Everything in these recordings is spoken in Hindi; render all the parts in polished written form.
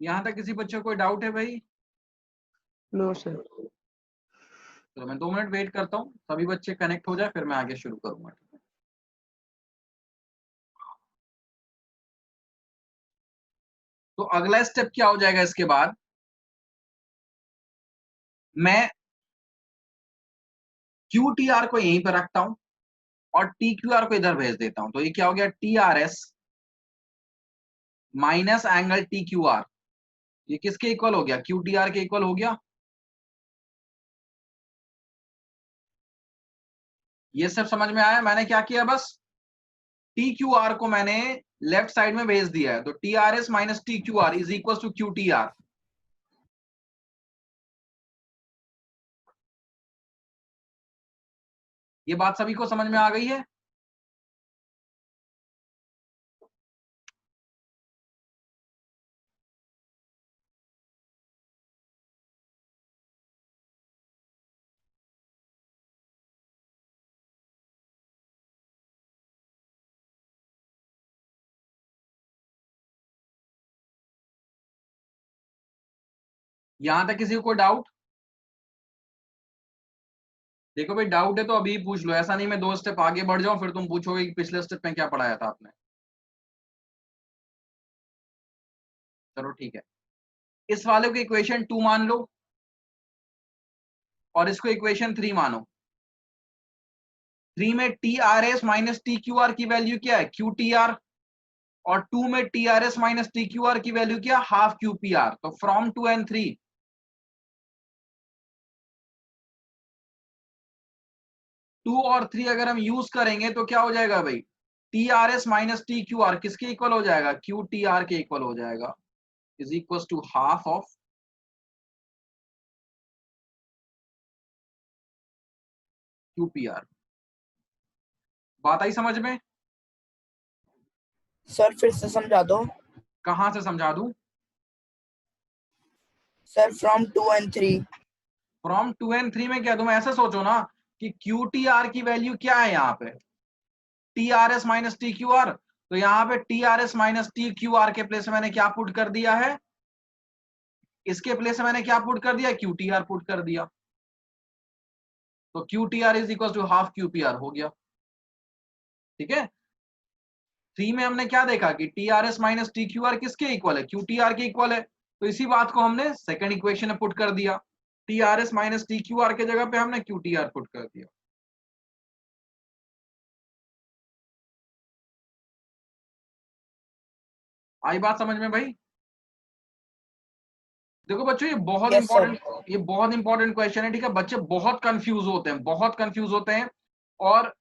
यहाँ तक किसी बच्चे को कोई डाउट है भाई? No sir. चलो मैं 2 मिनट वेट करता हूँ, सभी बच्चे कनेक्ट हो जाए, फिर मैं आगे शुरू करूंगा। तो अगला स्टेप क्या हो जाएगा इसके बाद, मैं क्यू टी आर को यहीं पर रखता हूं और टी क्यू आर को इधर भेज देता हूं। तो ये क्या हो गया, T R S minus angle T Q are, ये किसके इक्वल हो गया, क्यू टी आर के इक्वल हो गया। ये सब समझ में आया? मैंने क्या किया, बस टी क्यू आर को मैंने लेफ्ट साइड में भेज दिया है। तो T R S minus T Q R is equal to Q T R. ये बात सभी को समझ में आ गई है? यहां तक किसी को कोई डाउट? देखो भाई, डाउट है तो अभी पूछ लो, ऐसा नहीं मैं 2 स्टेप आगे बढ़ जाऊं फिर तुम पूछोगे कि पिछले स्टेप में क्या पढ़ाया था आपने। चलो ठीक है, इस वाले को इक्वेशन 2 मान लो और इसको इक्वेशन 3 मानो। 3 में T R S minus T Q are की वैल्यू क्या है, क्यू टी आर। और 2 में T R S minus T Q are की वैल्यू क्या, हाफ क्यू पी आर। तो फ्रॉम 2 एंड 3, 2 और 3 अगर हम यूज करेंगे तो क्या हो जाएगा भाई, T R S minus T Q R किसके इक्वल हो जाएगा, क्यू टी आर के इक्वल हो जाएगा, is equal to half of Q P R. बात आई समझ में? सर फिर से समझा दो। कहां से समझा दूं? Sir from 2 and 3। From 2 and 3 में क्या, तुम ऐसे सोचो ना कि क्यू टी आर की वैल्यू क्या है यहाँ पे, T R S minus T Q are. तो यहाँ पे T R S minus T Q are के प्लेस में मैंने क्या पुट कर दिया है, इसके प्लेस में मैंने क्या पुट कर दिया, क्यू टी आर पुट कर दिया। तो Q T R is equal to half Q P R हो गया। ठीक है, 3 में हमने क्या देखा कि T R S minus T Q R किसके इक्वल है, क्यू टी आर के इक्वल है। तो इसी बात को हमने सेकंड इक्वेशन में पुट कर दिया, T R S minus T Q are के जगह पे हमने क्यू टी आर पुट कर दिया। आई बात समझ में भाई? देखो बच्चों, यस सर। ये बहुत इंपॉर्टेंट क्वेश्चन है। ठीक है, बच्चे बहुत कंफ्यूज होते हैं, बहुत कंफ्यूज होते हैं और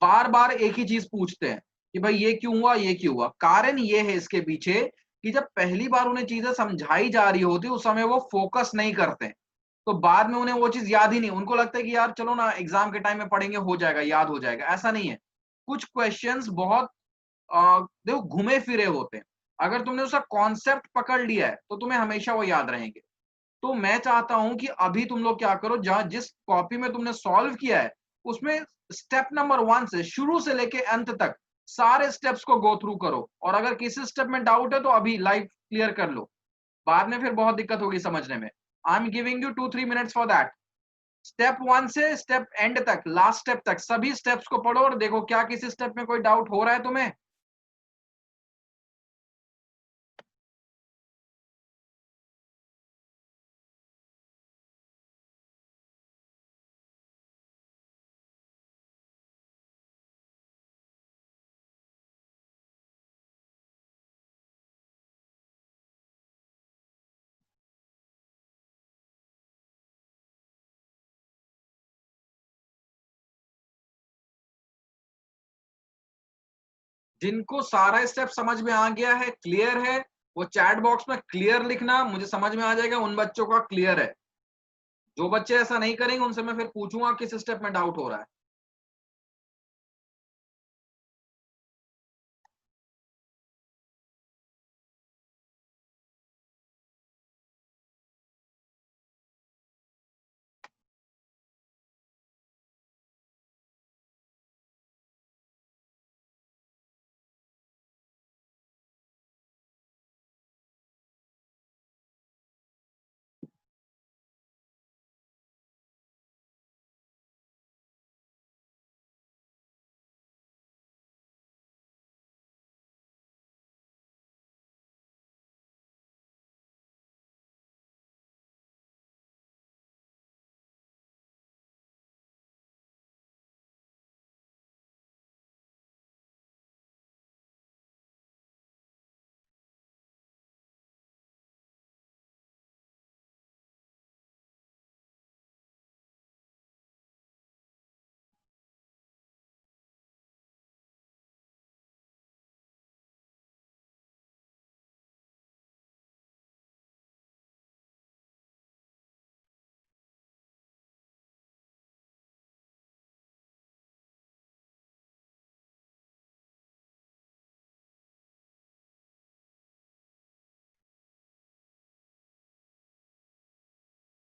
बार बार एक ही चीज पूछते हैं कि भाई ये क्यों हुआ, ये क्यों हुआ। कारण ये है इसके पीछे कि जब पहली बार उन्हें चीजें समझाई जा रही होती उस समय वो फोकस नहीं करते हैं, तो बाद में उन्हें वो चीज याद ही नहीं, उनको लगता है कि यार चलो ना एग्जाम के टाइम में पढ़ेंगे, हो जाएगा, याद हो जाएगा। ऐसा नहीं है। कुछ क्वेश्चंस बहुत देखो घुमे फिरे होते हैं। अगर तुमने उसका कॉन्सेप्ट पकड़ लिया है तो तुम्हें हमेशा वो याद रहेंगे। तो मैं चाहता हूं कि अभी तुम लोग क्या करो, जहां जिस कॉपी में तुमने सॉल्व किया है उसमें स्टेप नंबर 1 से शुरू से लेके अंत तक सारे स्टेप्स को गो थ्रू करो। और अगर किसी स्टेप में डाउट है तो अभी लाइव क्लियर कर लो, बाद में फिर बहुत दिक्कत होगी समझने में। I am giving you 2-3 minutes for that. Step 1 से स्टेप एंड तक, लास्ट स्टेप तक सभी स्टेप्स को पढ़ो और देखो क्या किसी स्टेप में कोई डाउट हो रहा है तुम्हें। जिनको सारा स्टेप समझ में आ गया है, क्लियर है, वो चैट बॉक्स में क्लियर लिखना, मुझे समझ में आ जाएगा उन बच्चों का क्लियर है। जो बच्चे ऐसा नहीं करेंगे उनसे मैं फिर पूछूंगा किस स्टेप में डाउट हो रहा है।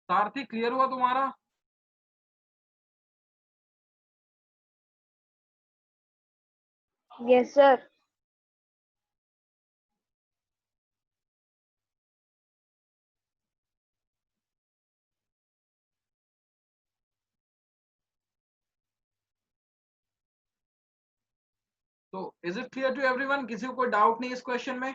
सारथी क्लियर हुआ तुम्हारा? Yes sir. तो is it clear to everyone? किसी को कोई डाउट नहीं इस क्वेश्चन में?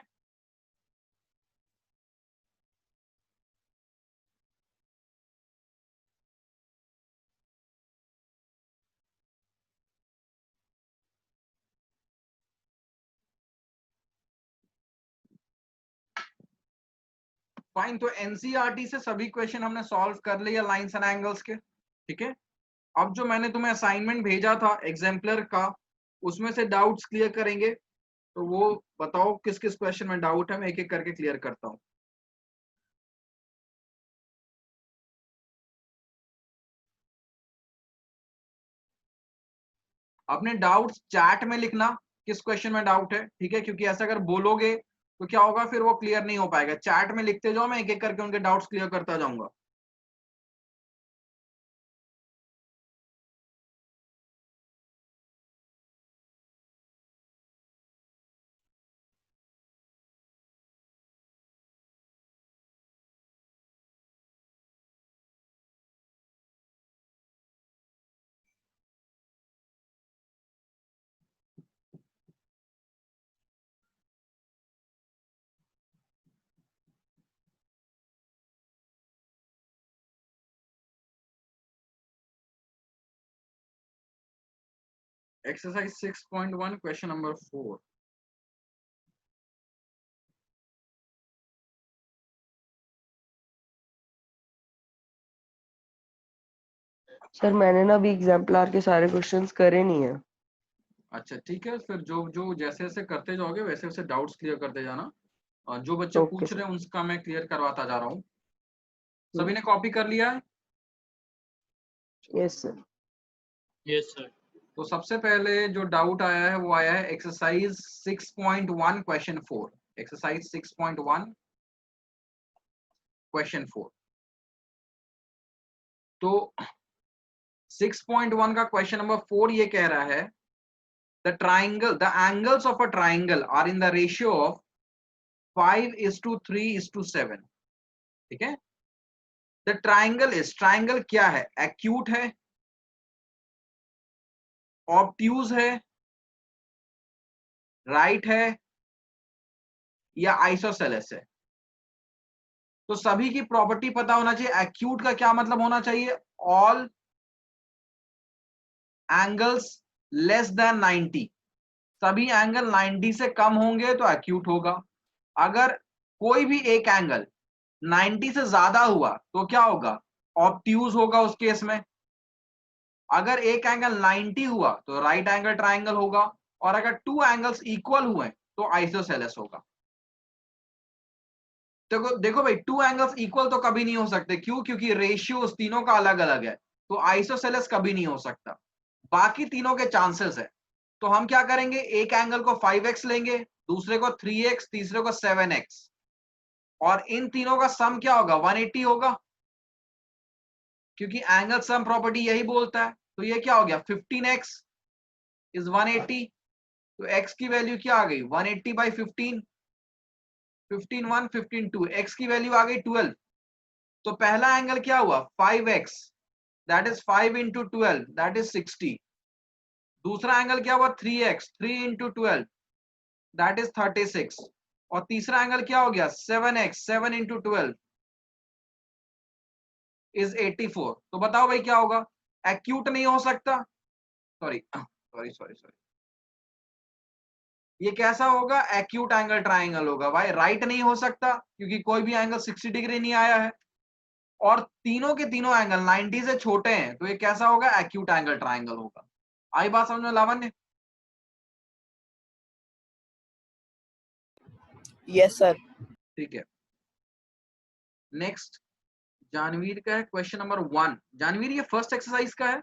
फाइन, तो एनसीईआरटी से सभी क्वेश्चन हमने सॉल्व कर लिए लाइंस एंड एंगल्स के, ठीक है। अब जो मैंने तुम्हें असाइनमेंट भेजा था एग्जाम्पलर का, उसमें से डाउट्स क्लियर करेंगे। तो वो बताओ किस किस क्वेश्चन में डाउट है, मैं एक एक करके क्लियर करता हूँ। अपने डाउट्स चैट में लिखना, किस क्वेश्चन में डाउट है, ठीक है, क्योंकि ऐसा अगर बोलोगे तो क्या होगा, फिर वो क्लियर नहीं हो पाएगा। चैट में लिखते जाओ, मैं एक एक करके उनके डाउट्स क्लियर करता जाऊंगा। Exercise 6.1 question number 4। सर मैंने ना अभी एग्जाम्पलर के सारे क्वेश्चंस करे नहीं है। अच्छा ठीक है, फिर जो जो जैसे जैसे करते जाओगे वैसे वैसे डाउट्स क्लियर करते जाना, और जो बच्चे ओके पूछ सर। रहे हैं उनका मैं क्लियर करवाता जा रहा हूँ। सभी ने कॉपी कर लिया है? Yes sir. Yes sir. तो सबसे पहले जो डाउट आया है वो आया है एक्सरसाइज 6.1 क्वेश्चन 4। Exercise 6.1 question 4। तो 6.1 का क्वेश्चन नंबर 4 ये कह रहा है the angles of a triangle are in the ratio of 5:3:7। ठीक है। द ट्राइंगल क्या है? एक्यूट है, ऑब्ट्यूज है, राइट है, या आइसोसेलेस है। तो सभी की प्रॉपर्टी पता होना चाहिए। एक्यूट का क्या मतलब होना चाहिए? All angles less than 90। सभी एंगल 90 से कम होंगे तो एक्यूट होगा। अगर कोई भी एक एंगल 90 से ज्यादा हुआ तो क्या होगा? ऑब्ट्यूज होगा उस केस में। अगर एक एंगल 90 हुआ तो राइट एंगल ट्राइंगल होगा, और अगर टू एंगल्स इक्वल हुए तो आइसोसेलेस होगा। देखो देखो भाई, टू एंगल्स इक्वल तो कभी नहीं हो सकते। क्यों? क्योंकि रेशियो उस तीनों का अलग अलग है, तो आइसोसेलेस कभी नहीं हो सकता। बाकी तीनों के चांसेस है। तो हम क्या करेंगे, एक एंगल को 5x लेंगे, दूसरे को 3x, तीसरे को 7x, और इन तीनों का सम क्या होगा? 180 होगा, क्योंकि एंगल सम प्रॉपर्टी यही बोलता है। तो ये क्या हो गया? 15x is 180। तो x की वैल्यू क्या आ गई? 180/15। 15 1 15 2, x की वैल्यू आ गई 12। तो पहला एंगल क्या हुआ? 5x, that is 5 into 12, that is 60। दूसरा एंगल क्या हुआ? 3x, 3 into 12, that is 36। और तीसरा एंगल क्या हो गया? 7x, 7 into 12 is 84। तो बताओ भाई क्या होगा? एक्यूट नहीं हो सकता। सॉरी सॉरी सॉरी सॉरी, ये कैसा होगा? एक्यूट एंगल ट्राइंगल होगा भाई। राइट नहीं हो सकता क्योंकि कोई भी एंगल 60 डिग्री नहीं आया है, और तीनों के तीनों एंगल 90 से छोटे हैं, तो ये कैसा होगा? एक्यूट एंगल ट्राइंगल होगा। आई बात समझ में लावण्य? Yes sir. ठीक है। नेक्स्ट जानवीर का है क्वेश्चन नंबर 1। जानवीर, ये फर्स्ट एक्सरसाइज का है।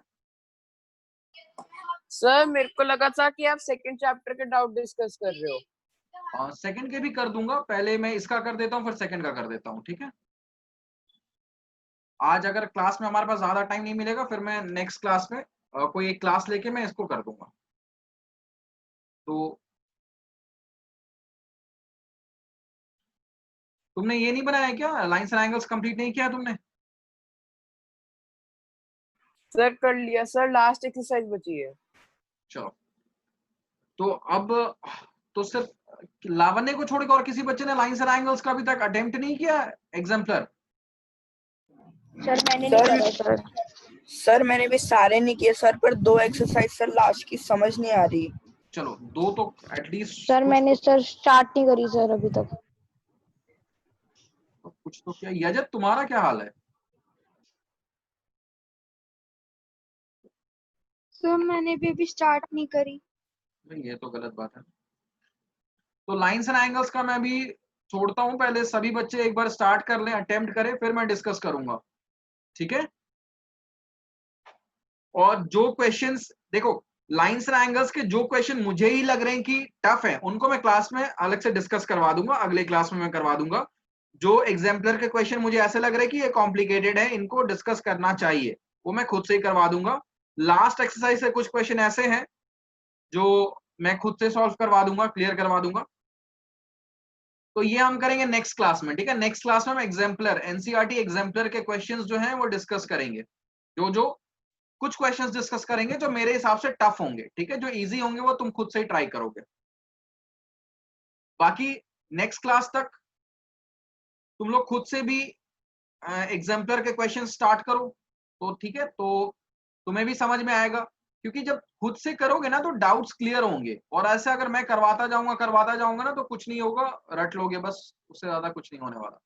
सर मेरे को लगा था कि आप सेकंड चैप्टर के डाउट डिस्कस कर रहे हो। सेकंड के भी कर दूंगा, पहले मैं इसका कर देता हूँ फिर सेकंड का कर देता हूँ, ठीक है। आज अगर क्लास में हमारे पास ज्यादा टाइम नहीं मिलेगा, फिर मैं नेक्स्ट क्लास में कोई एक क्लास लेके मैं इसको कर दूंगा। तो तुमने ये नहीं बनाया क्या, लाइंस एंड एंगल्स कंप्लीट नहीं किया तुमने? सर कर लिया सर, लास्ट एक्सरसाइज बची है। चलो, तो अब तो सिर्फ लावण्य को छोड़ के और किसी बच्चे ने लाइंस एंड एंगल्स का अभी तक अटेम्प्ट नहीं किया एग्जाम्पलर? सर मैंने नहीं करा सर। सर मैंने भी सारे नहीं किए सर, पर 2 एक्सरसाइज सर लास्ट की समझ नहीं आ रही। चलो, 2 तो एटलीस्ट सर मैंने सर स्टार्ट नहीं करी सर अभी तक। कुछ तो क्या। यजत तुम्हारा क्या हाल है? सर मैंने भी अभी स्टार्ट नहीं करी। ये तो गलत बात है। तो लाइंस एंड एंगल्स का मैं भी छोड़ता हूं, पहले सभी बच्चे एक बार स्टार्ट कर लें, अटेम्प्ट करें, फिर मैं डिस्कस करूंगा, ठीक है? और जो क्वेश्चंस देखो, लाइंस एंड एंगल्स के जो क्वेश्चन मुझे ही लग रहे हैं कि टफ है, उनको मैं क्लास में अलग से डिस्कस करवा दूंगा, अगले क्लास में मैं करवा दूंगा। जो एग्जाम्पलर के क्वेश्चन मुझे ऐसे लग रहे हैं कि ये कॉम्प्लिकेटेड है, इनको डिस्कस करना चाहिए, वो मैं खुद से ही करवा दूंगा। लास्ट एक्सरसाइज से कुछ क्वेश्चन ऐसे हैं जो मैं खुद से सॉल्व करवा दूंगा, क्लियर करवा दूंगा। तो ये हम करेंगे नेक्स्ट क्लास में, ठीक है? नेक्स्ट क्लास में हम एग्जाम्पलर, एनसीईआरटी एग्जाम्पलर के क्वेश्चंस जो हैं वो डिस्कस करेंगे। जो जो कुछ क्वेश्चंस डिस्कस करेंगे जो मेरे हिसाब से टफ होंगे, ठीक है? जो इजी होंगे वो तुम खुद से ही ट्राई करोगे। बाकी नेक्स्ट क्लास तक तुम लोग खुद से भी एग्जाम्पलर के क्वेश्चन स्टार्ट करो, तो ठीक है? तो तुम्हें भी समझ में आएगा, क्योंकि जब खुद से करोगे ना तो डाउट्स क्लियर होंगे, और ऐसे अगर मैं करवाता जाऊंगा ना तो कुछ नहीं होगा, रट लोगे बस, उससे ज्यादा कुछ नहीं होने वाला।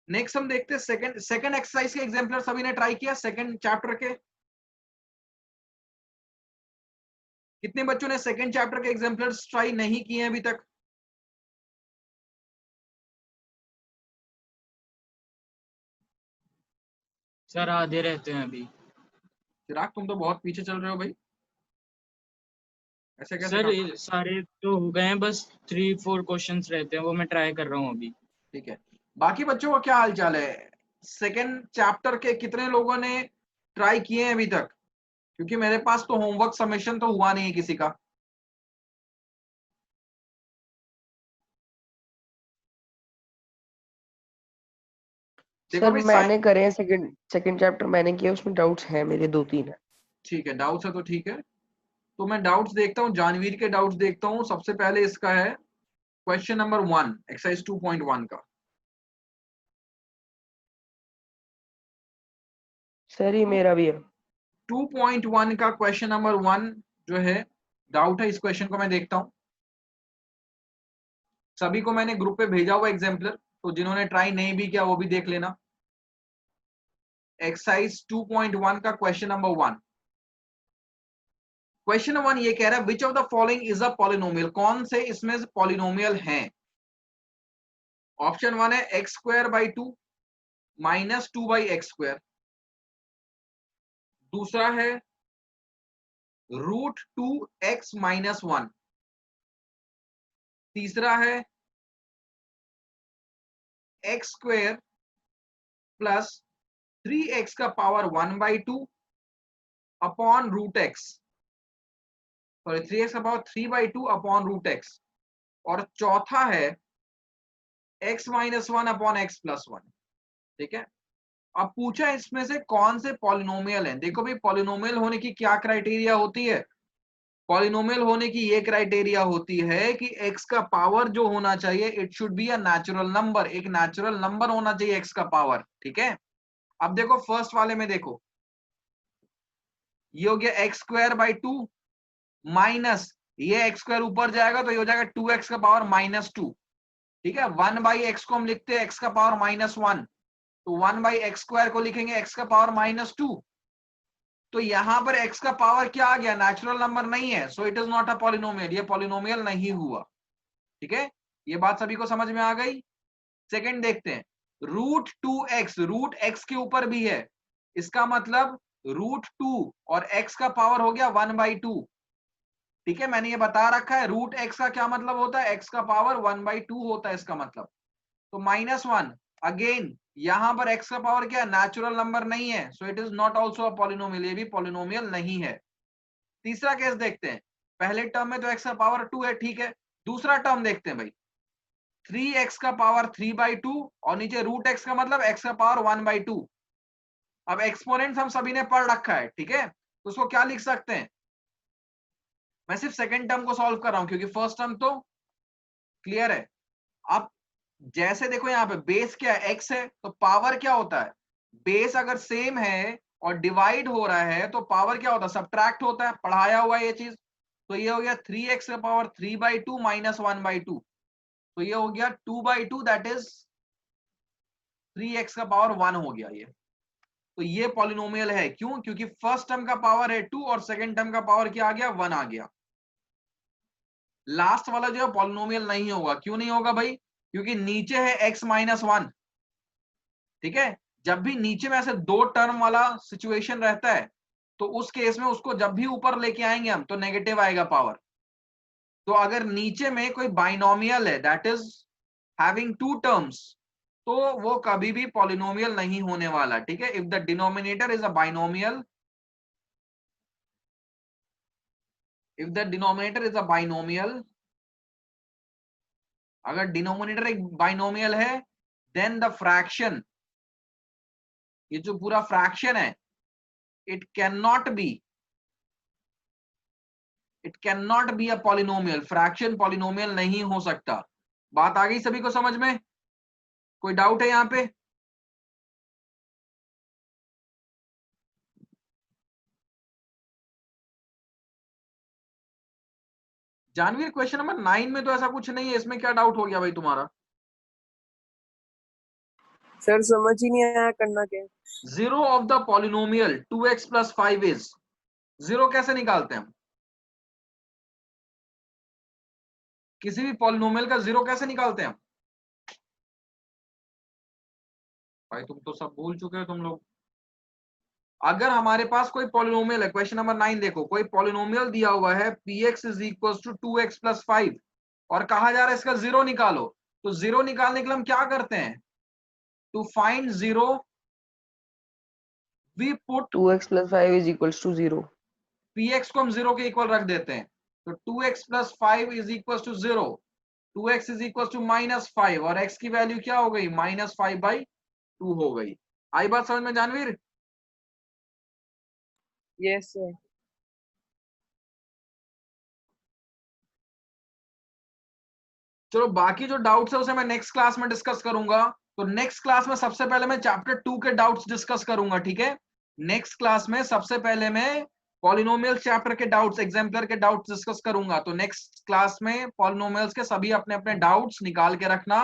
नेक्स्ट हम देखते हैं सेकंड एक्सरसाइज के एग्जाम्पलर सभी ने ट्राई किया, सेकंड चैप्टर के। कितने बच्चों ने सेकंड चैप्टर के एग्जाम्पलर्स ट्राई नहीं किए हैं अभी तक? सर आधे रहते हैं अभी। चिराग तुम तो बहुत पीछे चल रहे हो भाई, ऐसे कैसे सर काम? ये सारे तो हो गए हैं, बस 3-4 क्वेश्चंस रहते हैं, वो मैं ट्राई कर रहा हूँ अभी। ठीक है, बाकी बच्चों का क्या हाल चाल है? सेकंड चैप्टर के कितने लोगों ने ट्राई किए हैं अभी तक? क्योंकि मेरे पास तो होमवर्क सबमिशन तो हुआ नहीं है किसी का। देखो सर भाई, मैंने करे हैं, सेकंड सेकंड चैप्टर मैंने किया, उसमें डाउट्स हैं मेरे 2-3 है। ठीक है, डाउट्स है तो ठीक है। तो मैं डाउट्स देखता हूँ, जानवीर के डाउट्स देखता हूँ। सबसे पहले इसका है क्वेश्चन नंबर 1 एक्सरसाइज 2.1 का। सर ये मेरा भी है। 2.1 का क्वेश्चन नंबर 1 जो है डाउट है, इस क्वेश्चन को मैं देखता हूं। सभी को मैंने ग्रुप पे भेजा हुआ एग्जाम्पलर, तो जिन्होंने ट्राई नहीं भी किया वो भी देख लेना। एक्सरसाइज 2.1 का क्वेश्चन नंबर 1। क्वेश्चन नंबर 1 ये कह रहा है which of the following is a polynomial, कौन से इसमें से पॉलिनोमियल हैं? ऑप्शन 1 है x square by 2 minus 2 by x square. दूसरा है रूट 2 एक्स माइनस 1। तीसरा है एक्स स्क्वायर प्लस 3x का power 1/2 upon root x, sorry 3x का पावर 3/2 अपॉन रूट एक्स। और चौथा है x minus 1 upon x plus 1। ठीक है, अब पूछा इसमें से कौन से पॉलिनोमियल हैं। देखो भाई, पॉलिनोमियल होने की क्या क्राइटेरिया होती है? पॉलिनोमियल होने की ये क्राइटेरिया होती है कि x का पावर जो होना चाहिए it should be a natural number, एक नेचुरल नंबर होना चाहिए x का पावर। ठीक है, अब देखो फर्स्ट वाले में देखो, ये हो गया एक्स स्क्वायर बाई 2 माइनस ये एक्स स्क्वायर ऊपर जाएगा तो ये हो जाएगा 2x का पावर माइनस 2। ठीक है, 1/x को हम लिखते हैं x का पावर माइनस 1, तो 1/x स्क्वायर को लिखेंगे x का पावर माइनस 2। तो यहां पर x का पावर क्या आ गया? नेचुरल नंबर नहीं है, so it is not a polynomial, ये पॉलिनोमियल नहीं हुआ। ठीक है, ये बात सभी को समझ में आ गई? सेकंड देखते हैं, रूट 2x, रूट x के ऊपर भी है, इसका मतलब रूट 2 और x का पावर हो गया 1/2। ठीक है, मैंने ये बता रखा है रूट x का क्या मतलब होता है, x का पावर 1/2 होता है इसका मतलब। तो -1 अगेन यहां पर x का पावर क्या है, नेचुरल नंबर नहीं है, so it is not also a polynomial, ये भी पॉलिनोमियल नहीं है। तीसरा केस देखते हैं, पहले टर्म में तो x का पावर 2 है, ठीक है। दूसरा टर्म देखते हैं भाई, 3x का पावर 3/2 और नीचे रूट x का मतलब x का पावर 1/2। अब एक्सपोनेंट्स हम सभी ने पढ़ रखा है, ठीक है, तो उसको क्या लिख सकते हैं, मैं सिर्फ सेकंड टर्म को सॉल्व कर रहा हूं क्योंकि फर्स्ट टर्म तो क्लियर है। अब जैसे देखो यहाँ पे बेस क्या है, x है, तो पावर क्या होता है, बेस अगर सेम है और डिवाइड हो रहा है तो पावर क्या होता है, सब्ट्रैक्ट होता है, पढ़ाया हुआ है ये चीज। तो ये हो गया 3x का पावर 3/2 माइनस 1/2, तो ये हो गया 2/2, दैट इज 3x का पावर 1 हो गया ये। तो ये पॉलिनोमियल है, क्यों, क्योंकि फर्स्ट टर्म का पावर है 2 और सेकंड टर्म का पावर क्या आ गया, 1 आ गया। लास्ट वाला जो है पॉलिनोमियल नहीं होगा, क्यों नहीं होगा भाई, क्योंकि नीचे है x माइनस 1, ठीक है। जब भी नीचे में ऐसे दो टर्म वाला सिचुएशन रहता है तो उस केस में उसको जब भी ऊपर लेके आएंगे हम तो नेगेटिव आएगा पावर। तो अगर नीचे में कोई बाइनोमियल है that is having two terms, तो वो कभी भी पॉलिनोमियल नहीं होने वाला, ठीक है। If the denominator is a binomial, if the denominator is a binomial, अगर डिनोमिनेटर एक बाइनोमियल है, देन द फ्रैक्शन, ये जो पूरा फ्रैक्शन है, it can not be a polynomial, fraction polynomial नहीं हो सकता। बात आ गई सभी को समझ में, कोई डाउट है यहां पे? जानवीर क्वेश्चन नंबर 9 में तो ऐसा कुछ नहीं है, इसमें क्या डाउट हो गया भाई तुम्हारा? सर समझ ही नहीं आया करना क्या है। Zero of the polynomial 2x + 5 is, zero कैसे निकालते हैं हम, किसी भी पॉलिनोमियल का जीरो कैसे निकालते हैं हम? भाई तुम तो सब भूल चुके हो तुम लोग। अगर हमारे पास कोई पॉलिनोमियल है, क्वेश्चन नंबर 9 देखो, कोई पॉलिनोमियल दिया हुआ है px = 2x + 5 और कहा जा रहा है इसका जीरो निकालो, तो जीरो निकालने के लिए हम क्या करते हैं, to find zero we put 2x + 5 = 0. px को हम जीरो के इक्वल रख देते हैं, तो 2x + 5 = 0, 2x = -5 और x की वैल्यू क्या हो गई, -5/2 हो गई। आई बात समझ में जानवीर? Yes sir. चलो बाकी जो डाउट्स है उसे मैं नेक्स्ट क्लास में डिस्कस करूंगा। तो नेक्स्ट क्लास में सबसे पहले मैं चैप्टर 2 के डाउट्स डिस्कस करूंगा, ठीक है। नेक्स्ट क्लास में सबसे पहले मैं पॉलिनोमियल चैप्टर के डाउट्स, एग्जाम्पलर के डाउट्स डिस्कस करूंगा। तो नेक्स्ट क्लास में पॉलिनोमियल्स के सभी अपने अपने डाउट्स निकाल के रखना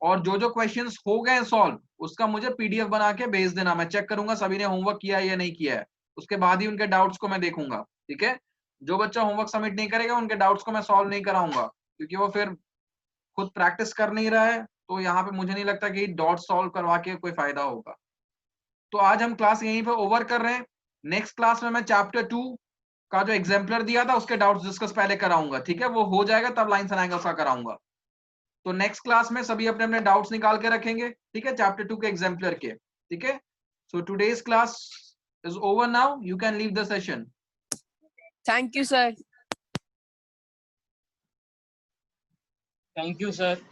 और जो जो क्वेश्चंस हो गए सॉल्व उसका मुझे पीडीएफ बना के भेज देना, मैं चेक करूंगा सभी ने होमवर्क किया है या नहीं किया है, उसके बाद ही उनके डाउट्स को मैं देखूंगा, ठीक है। जो बच्चा होमवर्क सबमिट नहीं करेगा उनके डाउट्स को मैं सॉल्व नहीं कराऊंगा, क्योंकि वो फिर खुद प्रैक्टिस कर नहीं रहा है, तो यहाँ पे मुझे नहीं लगता कि डॉट सॉल्व करवा के कोई फायदा होगा। तो आज हम क्लास यहीं पे ओवर कर रहे हैं। नेक्स्ट क्लास में मैं चैप्टर 2 का जो एग्जाम्पलर दिया था उसके डाउट्स डिस्कस पहले कराऊंगा, ठीक है, वो हो जाएगा तब लाइन्स एंड एंगल्स का कराऊंगा। तो नेक्स्ट क्लास में सभी अपने अपने डाउट्स निकाल के रखेंगे, ठीक है, चैप्टर 2 के एग्जाम्पलर के, ठीक है। So today's class is over now, you can leave the session. Thank you sir. Thank you sir.